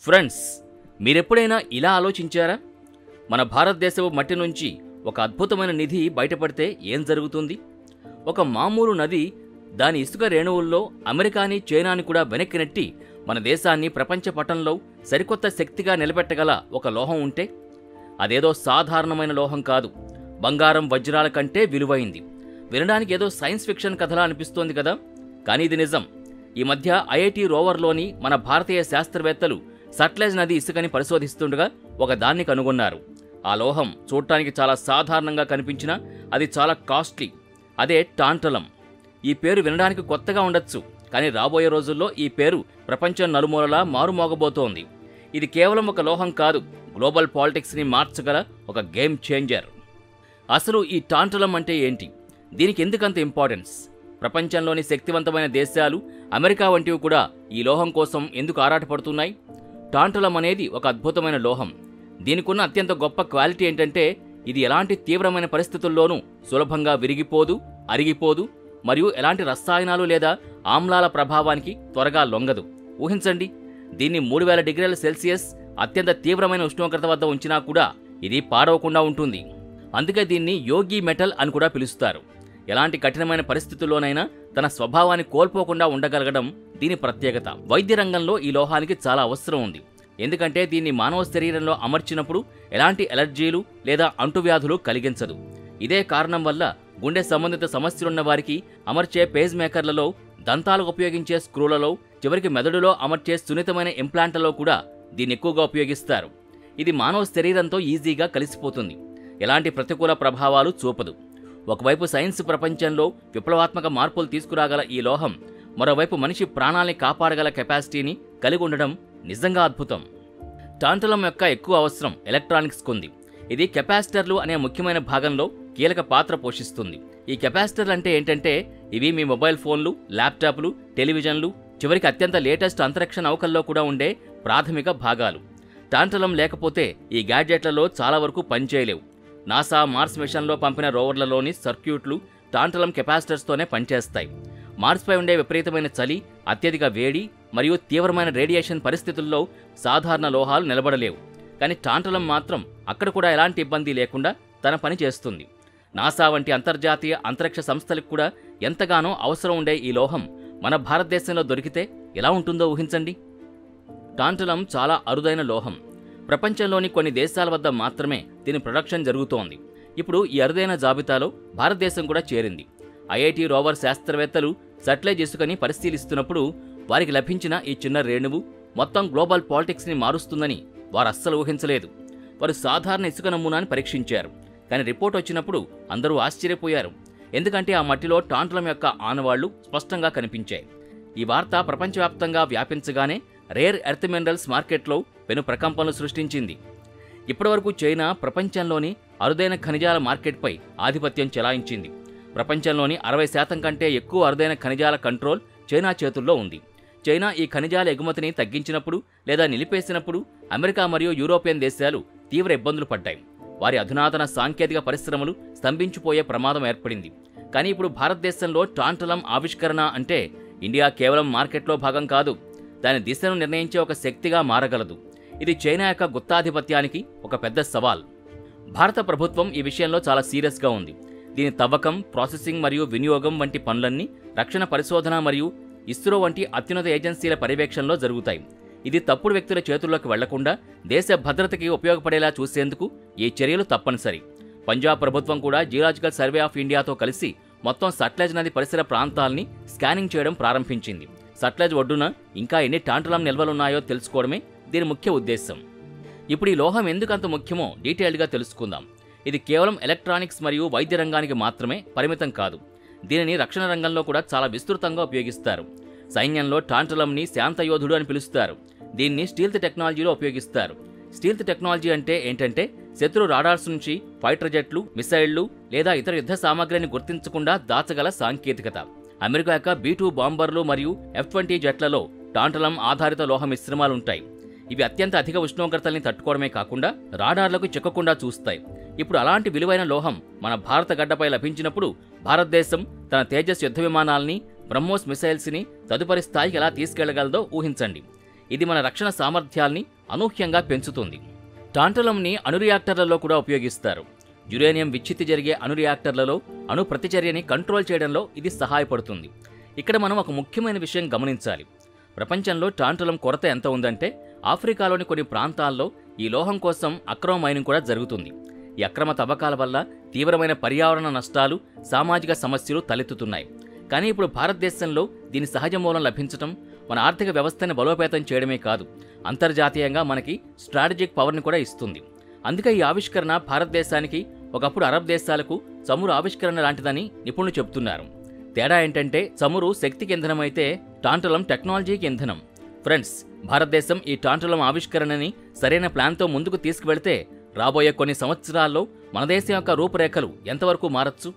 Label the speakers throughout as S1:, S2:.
S1: Friends, మీరెప్పుడైనా ఇలా ఆలోచించారా? మన భారతదేశపు మట్టి నుంచి ఒక అద్భుతమైన నిధి బయటపడితే ఏం జరుగుతుంది? ఒక మామూలు నది దాని ఇసుక రేణువుల్లో అమెరికాని, చైనాని కూడా వెనక్కి నెట్టి మన దేశాన్ని ప్రపంచ పటంలో సరికొత్త శక్తిగా నిలబెట్టగల ఒక లోహం ఉంటే, అదేదో సాధారణమైన లోహం కాదు, బంగారం, వజ్రాల కంటే విలువైంది. వినడానికి ఏదో సైన్స్ ఫిక్షన్ కథలా అనిపిస్తోంది కదా, కానీ ఇది నిజం. ఈ మధ్య ఐఐటి రోవర్లోని మన భారతీయ శాస్త్రవేత్తలు సట్లెజ్ నది ఇసుకని పరిశోధిస్తుండగా ఒక దాన్ని కనుగొన్నారు. ఆ లోహం చూడటానికి చాలా సాధారణంగా కనిపించినా అది చాలా కాస్ట్లీ. అదే టాంటలం. ఈ పేరు వినడానికి కొత్తగా ఉండొచ్చు, కానీ రాబోయే రోజుల్లో ఈ పేరు ప్రపంచం నలుమూలలా మారుమోగబోతోంది. ఇది కేవలం ఒక లోహం కాదు, గ్లోబల్ పాలిటిక్స్ని మార్చగల ఒక గేమ్ చేంజర్. అసలు ఈ టాంటలం అంటే ఏంటి? దీనికి ఎందుకంత ఇంపార్టెన్స్? ప్రపంచంలోని శక్తివంతమైన దేశాలు, అమెరికా వంటివి కూడా ఈ లోహం కోసం ఎందుకు ఆరాటపడుతున్నాయి? టాంటలం అనేది ఒక అద్భుతమైన లోహం. దీనికున్న అత్యంత గొప్ప క్వాలిటీ ఏంటంటే, ఇది ఎలాంటి తీవ్రమైన పరిస్థితుల్లోనూ సులభంగా విరిగిపోదు, అరిగిపోదు, మరియు ఎలాంటి రసాయనాలు లేదా ఆమ్లాల ప్రభావానికి త్వరగా లొంగదు. ఊహించండి, దీన్ని 3000 డిగ్రీల సెల్సియస్ అత్యంత తీవ్రమైన ఉష్ణోగ్రత వద్ద ఉంచినా కూడా ఇది పాడవకుండా ఉంటుంది. అందుకే దీన్ని యోగి మెటల్ అని కూడా పిలుస్తారు. ఎలాంటి కఠినమైన పరిస్థితుల్లోనైనా తన స్వభావాన్ని కోల్పోకుండా ఉండగలగడం దీని ప్రత్యేకత. వైద్య రంగంలో ఈ లోహానికి చాలా అవసరం ఉంది. ఎందుకంటే దీన్ని మానవ శరీరంలో అమర్చినప్పుడు ఎలాంటి ఎలర్జీలు లేదా అంటువ్యాధులు కలిగించదు. ఇదే కారణం వల్ల గుండె సంబంధిత సమస్యలున్న వారికి అమర్చే పేజ్ మేకర్లలో, దంతాలకు ఉపయోగించే స్క్రూలలో, చివరికి మెదడులో అమర్చే సున్నితమైన ఇంప్లాంట్లలో కూడా దీన్ని ఎక్కువగా ఉపయోగిస్తారు. ఇది మానవ శరీరంతో ఈజీగా కలిసిపోతుంది, ఎలాంటి ప్రతికూల ప్రభావాలు చూపదు. ఒకవైపు సైన్స్ ప్రపంచంలో విప్లవాత్మక మార్పులు తీసుకురాగల ఈ లోహం, మరోవైపు మనిషి ప్రాణాల్ని కాపాడగల కెపాసిటీని కలిగి ఉండడం నిజంగా అద్భుతం. టాంటలం యొక్క ఎక్కువ అవసరం ఎలక్ట్రానిక్స్కు ఉంది. ఇది కెపాసిటర్లు అనే ముఖ్యమైన భాగంలో కీలక పాత్ర పోషిస్తుంది. ఈ కెపాసిటర్లు అంటే ఏంటంటే, ఇవి మీ మొబైల్ ఫోన్లు, ల్యాప్టాప్లు, టెలివిజన్లు, చివరికి అత్యంత లేటెస్ట్ అంతరిక్ష నౌకల్లో కూడా ఉండే ప్రాథమిక భాగాలు. టాంటలం లేకపోతే ఈ గ్యాడ్జెట్లలో చాలా వరకు పనిచేయలేవు. నాసా మార్స్ మిషన్లో పంపిన రోవర్లలోని సర్క్యూట్లు టాంటలం కెపాసిటర్స్తోనే పనిచేస్తాయి. మార్స్పై ఉండే విపరీతమైన చలి, అత్యధిక వేడి మరియు తీవ్రమైన రేడియేషన్ పరిస్థితుల్లో సాధారణ లోహాలు నిలబడలేవు. కానీ టాంటలం మాత్రం అక్కడ కూడా ఎలాంటి ఇబ్బంది లేకుండా తన పని చేస్తుంది. నాసా వంటి అంతర్జాతీయ అంతరిక్ష సంస్థలకు కూడా ఎంతగానో అవసరం ఉండే ఈ లోహం మన భారతదేశంలో దొరికితే ఎలా ఉంటుందో ఊహించండి. టాంటలం చాలా అరుదైన లోహం. ప్రపంచంలోని కొన్ని దేశాల వద్ద మాత్రమే దీని ప్రొడక్షన్ జరుగుతోంది. ఇప్పుడు ఈ అరుదైన జాబితాలో భారతదేశం కూడా చేరింది. ఐఐటి రోవర్ శాస్త్రవేత్తలు సట్లెజ్ ఇసుకని పరిశీలిస్తున్నప్పుడు వారికి లభించిన ఈ చిన్న రేణువు మొత్తం గ్లోబల్ పాలిటిక్స్ని మారుస్తుందని వారు అస్సలు ఊహించలేదు. వారు సాధారణ ఇసుక నమూనాని పరీక్షించారు, కానీ రిపోర్ట్ వచ్చినప్పుడు అందరూ ఆశ్చర్యపోయారు. ఎందుకంటే ఆ మట్టిలో టాంటలం యొక్క ఆనవాళ్లు స్పష్టంగా కనిపించాయి. ఈ వార్త ప్రపంచవ్యాప్తంగా వ్యాపించగానే రేర్ ఎర్త్ మినరల్స్ మార్కెట్లో పెను ప్రకంపనలు సృష్టించింది. ఇప్పటివరకు చైనా ప్రపంచంలోని అరుదైన ఖనిజాల మార్కెట్పై ఆధిపత్యం చెలాయించింది. ప్రపంచంలోని 60% కంటే ఎక్కువ అరుదైన ఖనిజాల కంట్రోల్ చైనా చేతుల్లో ఉంది. చైనా ఈ ఖనిజాల ఎగుమతిని తగ్గించినప్పుడు లేదా నిలిపేసినప్పుడు అమెరికా మరియు యూరోపియన్ దేశాలు తీవ్ర ఇబ్బందులు పడ్డాయి. వారి అధునాతన సాంకేతిక పరిశ్రమలు స్తంభించిపోయే ప్రమాదం ఏర్పడింది. కానీ ఇప్పుడు భారతదేశంలో టాంటలం ఆవిష్కరణ అంటే ఇండియా కేవలం మార్కెట్లో భాగం కాదు, దాని దిశను నిర్ణయించే ఒక శక్తిగా మారగలదు. ఇది చైనా యొక్క గుత్తాధిపత్యానికి ఒక పెద్ద సవాల్. భారత ప్రభుత్వం ఈ విషయంలో చాలా సీరియస్గా ఉంది. దీని తవ్వకం, ప్రాసెసింగ్ మరియు వినియోగం వంటి పనులన్నీ రక్షణ పరిశోధన మరియు ఇస్రో వంటి అత్యున్నత ఏజెన్సీల పర్యవేక్షణలో జరుగుతాయి. ఇది తప్పుడు వ్యక్తుల చేతుల్లోకి వెళ్లకుండా దేశ భద్రతకి ఉపయోగపడేలా చూసేందుకు ఈ చర్యలు తప్పనిసరి. పంజాబ్ ప్రభుత్వం కూడా జియోలాజికల్ సర్వే ఆఫ్ ఇండియాతో కలిసి మొత్తం సట్లెజ్ నది పరిసర ప్రాంతాల్ని స్కానింగ్ చేయడం ప్రారంభించింది. సట్లెజ్ ఒడ్డున ఇంకా ఎన్ని టాంటలం నిల్వలున్నాయో తెలుసుకోవడమే దీని ముఖ్య ఉద్దేశం. ఇప్పుడు ఈ లోహం ఎందుకు అంత ముఖ్యమో డీటెయిల్డ్గా తెలుసుకుందాం. ఇది కేవలం ఎలక్ట్రానిక్స్ మరియు వైద్య రంగానికి మాత్రమే పరిమితం కాదు. దీనిని రక్షణ రంగంలో కూడా చాలా విస్తృతంగా ఉపయోగిస్తారు. సైన్యంలో టాంటలంని శాంతయోధుడు అని పిలుస్తారు. దీన్ని స్టీల్త్ టెక్నాలజీలో ఉపయోగిస్తారు. స్టీల్త్ టెక్నాలజీ అంటే ఏంటంటే, శత్రు రాడార్స్ నుంచి ఫైటర్ జెట్లు, మిసైళ్లు లేదా ఇతర యుద్ధ సామగ్రిని గుర్తించకుండా దాచగల సాంకేతికత. అమెరికా యొక్క B-2 బాంబర్లు మరియు F-20 జెట్లలో టాంటలం ఆధారిత లోహ మిశ్రమాలుంటాయి. ఇవి అత్యంత అధిక ఉష్ణోగ్రతల్ని తట్టుకోవడమే కాకుండా రాడార్లకు చిక్కకుండా చూస్తాయి. ఇప్పుడు అలాంటి విలువైన లోహం మన భారత గడ్డపై లభించినప్పుడు భారతదేశం తన తేజస్ యుద్ధ విమానాల్ని, బ్రహ్మోస్ మిసైల్స్ని తదుపరి స్థాయికి ఎలా తీసుకెళ్లగలదో ఊహించండి. ఇది మన రక్షణ సామర్థ్యాల్ని అనూహ్యంగా పెంచుతుంది. టాంటలంని అణు రియాక్టర్లలో కూడా ఉపయోగిస్తారు. యురేనియం విచ్ఛిత్తి జరిగే అణు రియాక్టర్లలో అణు ప్రతిచర్యని కంట్రోల్ చేయడంలో ఇది సహాయపడుతుంది. ఇక్కడ మనం ఒక ముఖ్యమైన విషయం గమనించాలి. ప్రపంచంలో టాంటలం కొరత ఎంత ఉందంటే ఆఫ్రికాలోని కొన్ని ప్రాంతాల్లో ఈ లోహం కోసం అక్రమ మైనింగ్ కూడా జరుగుతుంది. ఈ అక్రమ తవ్వకాల వల్ల తీవ్రమైన పర్యావరణ నష్టాలు, సామాజిక సమస్యలు తలెత్తుతున్నాయి. కానీ ఇప్పుడు భారతదేశంలో దీని సహజ మూలం లభించటం మన ఆర్థిక వ్యవస్థని బలోపేతం చేయడమే కాదు, అంతర్జాతీయంగా మనకి స్ట్రాటజిక్ పవర్ని కూడా ఇస్తుంది. అందుకే ఈ ఆవిష్కరణ భారతదేశానికి ఒకప్పుడు అరబ్ దేశాలకు చమురు ఆవిష్కరణ లాంటిదని నిపుణులు చెబుతున్నారు. తేడా ఏంటంటే చమురు శక్తికి ఇంధనమైతే టాంటలం టెక్నాలజీకి ఇంధనం. ఫ్రెండ్స్, భారతదేశం ఈ టాంటలం ఆవిష్కరణని సరైన ప్లాన్తో ముందుకు తీసుకువెళ్తే రాబోయే కొన్ని సంవత్సరాల్లో మన దేశం యొక్క రూపురేఖలు ఎంతవరకు మారచ్చు?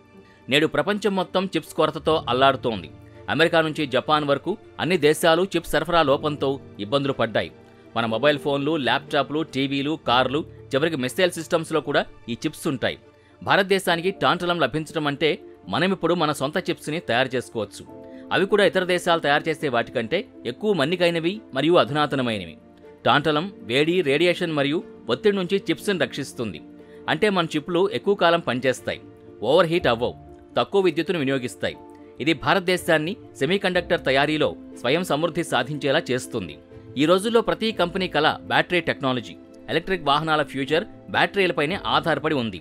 S1: నేడు ప్రపంచం మొత్తం చిప్స్ కొరతతో అల్లాడుతోంది. అమెరికా నుంచి జపాన్ వరకు అన్ని దేశాలు చిప్స్ సరఫరా లోపంతో ఇబ్బందులు పడ్డాయి. మన మొబైల్ ఫోన్లు, ల్యాప్టాప్లు, టీవీలు, కార్లు, చివరికి మిస్సైల్ సిస్టమ్స్లో కూడా ఈ చిప్స్ ఉంటాయి. భారతదేశానికి టాంటలం లభించడం అంటే మనమిప్పుడు మన సొంత చిప్స్ని తయారు చేసుకోవచ్చు. అవి కూడా ఇతర దేశాలు తయారు చేసే వాటికంటే ఎక్కువ మన్నికైనవి మరియు అధునాతనమైనవి. టాంటలం వేడి, రేడియేషన్ మరియు ఒత్తిడి నుంచి చిప్స్ని రక్షిస్తుంది. అంటే మన చిప్లు ఎక్కువ కాలం పనిచేస్తాయి, ఓవర్ హీట్ అవ్వవు, తక్కువ విద్యుత్తును వినియోగిస్తాయి. ఇది భారతదేశాన్ని సెమీకండక్టర్ తయారీలో స్వయం సమృద్ధి సాధించేలా చేస్తుంది. ఈ రోజుల్లో ప్రతి కంపెనీ కల బ్యాటరీ టెక్నాలజీ. ఎలక్ట్రిక్ వాహనాల ఫ్యూచర్ బ్యాటరీలపైనే ఆధారపడి ఉంది.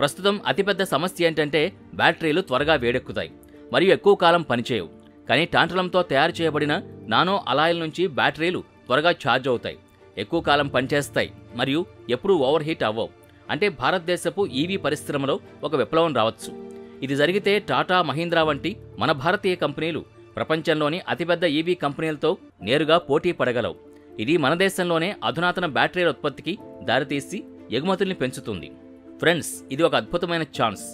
S1: ప్రస్తుతం అతిపెద్ద సమస్య ఏంటంటే బ్యాటరీలు త్వరగా వేడెక్కుతాయి మరియు ఎక్కువ కాలం పనిచేయవు. కానీ టాంటలంతో తయారు చేయబడిన నానో అలాయిల నుంచి బ్యాటరీలు త్వరగా ఛార్జ్ అవుతాయి, ఎక్కువ కాలం పనిచేస్తాయి మరియు ఎప్పుడూ ఓవర్ హీట్ అవ్వవు. అంటే భారతదేశపు ఈవీ పరిశ్రమలో ఒక విప్లవం రావచ్చు. ఇది జరిగితే టాటా, మహీంద్రా వంటి మన భారతీయ కంపెనీలు ప్రపంచంలోని అతిపెద్ద ఈవీ కంపెనీలతో నేరుగా పోటీ పడగలవు. ఇది మన దేశంలోనే అధునాతన బ్యాటరీల ఉత్పత్తికి దారితీసి ఎగుమతుల్ని పెంచుతుంది. ఫ్రెండ్స్, ఇది ఒక అద్భుతమైన ఛాన్స్.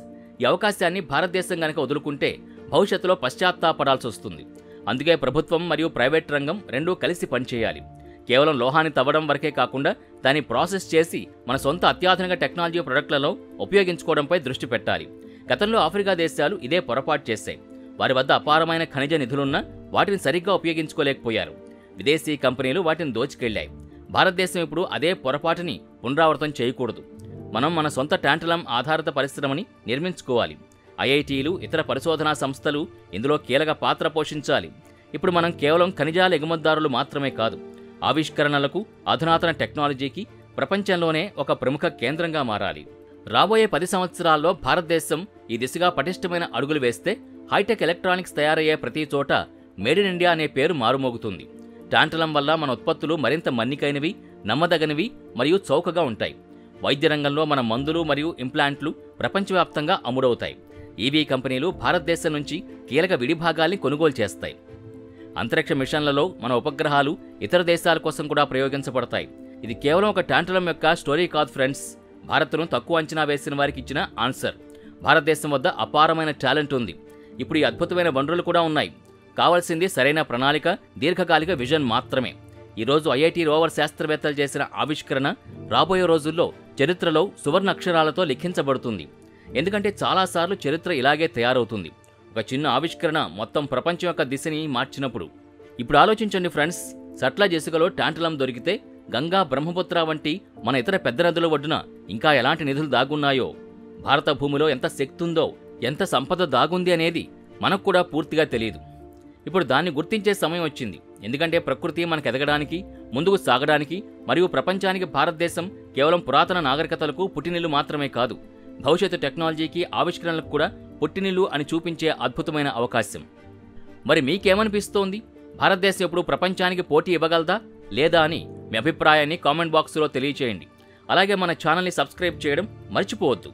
S1: ఈ అవకాశాన్ని భారతదేశం గనక వదులుకుంటే భవిష్యత్తులో పశ్చాత్తాపడాల్సి వస్తుంది. అందుకే ప్రభుత్వం మరియు ప్రైవేట్ రంగం రెండూ కలిసి పనిచేయాలి. కేవలం లోహాన్ని తవ్వడం వరకే కాకుండా దాన్ని ప్రాసెస్ చేసి మన సొంత అత్యాధునిక టెక్నాలజీ ప్రొడక్ట్లలో ఉపయోగించుకోవడంపై దృష్టి పెట్టాలి. గతంలో ఆఫ్రికా దేశాలు ఇదే పొరపాటు చేశాయి. వారి వద్ద అపారమైన ఖనిజ నిధులున్నా వాటిని సరిగ్గా ఉపయోగించుకోలేకపోయారు. విదేశీ కంపెనీలు వాటిని దోచుకెళ్లాయి. భారతదేశం ఇప్పుడు అదే పొరపాటుని పునరావృతం చేయకూడదు. మనం మన సొంత టాంటలం ఆధారిత పరిశ్రమని నిర్మించుకోవాలి. ఐఐటీలు, ఇతర పరిశోధనా సంస్థలు ఇందులో కీలక పాత్ర పోషించాలి. ఇప్పుడు మనం కేవలం ఖనిజాల ఎగుమతిదారులు మాత్రమే కాదు, ఆవిష్కరణలకు, అధునాతన టెక్నాలజీకి ప్రపంచంలోనే ఒక ప్రముఖ కేంద్రంగా మారాలి. రాబోయే 10 సంవత్సరాల్లో భారతదేశం ఈ దిశగా పటిష్టమైన అడుగులు వేస్తే హైటెక్ ఎలక్ట్రానిక్స్ తయారయ్యే ప్రతి చోట మేడ్ ఇన్ ఇండియా అనే పేరు మారుమోగుతుంది. టాంటలం వల్ల మన ఉత్పత్తులు మరింత మన్నికైనవి, నమ్మదగనివి మరియు చౌకగా ఉంటాయి. వైద్య రంగంలో మన మందులు మరియు ఇంప్లాంట్లు ప్రపంచవ్యాప్తంగా అమ్ముడవుతాయి. ఈవీ కంపెనీలు భారతదేశం నుంచి కీలక విడిభాగాల్ని కొనుగోలు చేస్తాయి. అంతరిక్ష మిషన్లలో మన ఉపగ్రహాలు ఇతర దేశాల కోసం కూడా ప్రయోగించబడతాయి. ఇది కేవలం ఒక టాంటలం యొక్క స్టోరీ కాదు ఫ్రెండ్స్, భారత్ను తక్కువ అంచనా వేసిన వారికి ఇచ్చిన ఆన్సర్. భారతదేశం వద్ద అపారమైన టాలెంట్ ఉంది. ఇప్పుడు ఈ అద్భుతమైన వనరులు కూడా ఉన్నాయి. కావాల్సింది సరైన ప్రణాళిక, దీర్ఘకాలిక విజన్ మాత్రమే. ఈరోజు ఐఐటీ రోవర్ శాస్త్రవేత్తలు చేసిన ఆవిష్కరణ రాబోయే రోజుల్లో చరిత్రలో సువర్ణ అక్షరాలతో లిఖించబడుతుంది. ఎందుకంటే చాలాసార్లు చరిత్ర ఇలాగే తయారవుతుంది. ఒక చిన్న ఆవిష్కరణ మొత్తం ప్రపంచం యొక్క దిశని మార్చినప్పుడు. ఇప్పుడు ఆలోచించండి ఫ్రెండ్స్, సట్లెజ్ ఇసుకలో టాంటలం దొరికితే గంగా, బ్రహ్మపుత్ర వంటి మన ఇతర పెద్ద నదుల ఒడ్డున ఇంకా ఎలాంటి నిధులు దాగున్నాయో, భారత భూమిలో ఎంత శక్తి ఉందో, ఎంత సంపద దాగుంది అనేది మనకు కూడా పూర్తిగా తెలియదు. ఇప్పుడు దాన్ని గుర్తించే సమయం వచ్చింది. ఎందుకంటే ప్రకృతి మనకు ఎదగడానికి, ముందుకు సాగడానికి మరియు ప్రపంచానికి భారతదేశం కేవలం పురాతన నాగరికతలకు పుట్టినిల్లు మాత్రమే కాదు, భవిష్యత్తు టెక్నాలజీకి, ఆవిష్కరణలకు కూడా పుట్టినిల్లు అని చూపించే అద్భుతమైన అవకాశం. మరి మీకేమనిపిస్తోంది? భారతదేశం ఇప్పుడు ప్రపంచానికి పోటీ ఇవ్వగలదా లేదా అని మీ అభిప్రాయాన్ని కామెంట్ బాక్స్లో తెలియచేయండి. అలాగే మన ఛానల్ని సబ్స్క్రైబ్ చేయడం మర్చిపోవద్దు.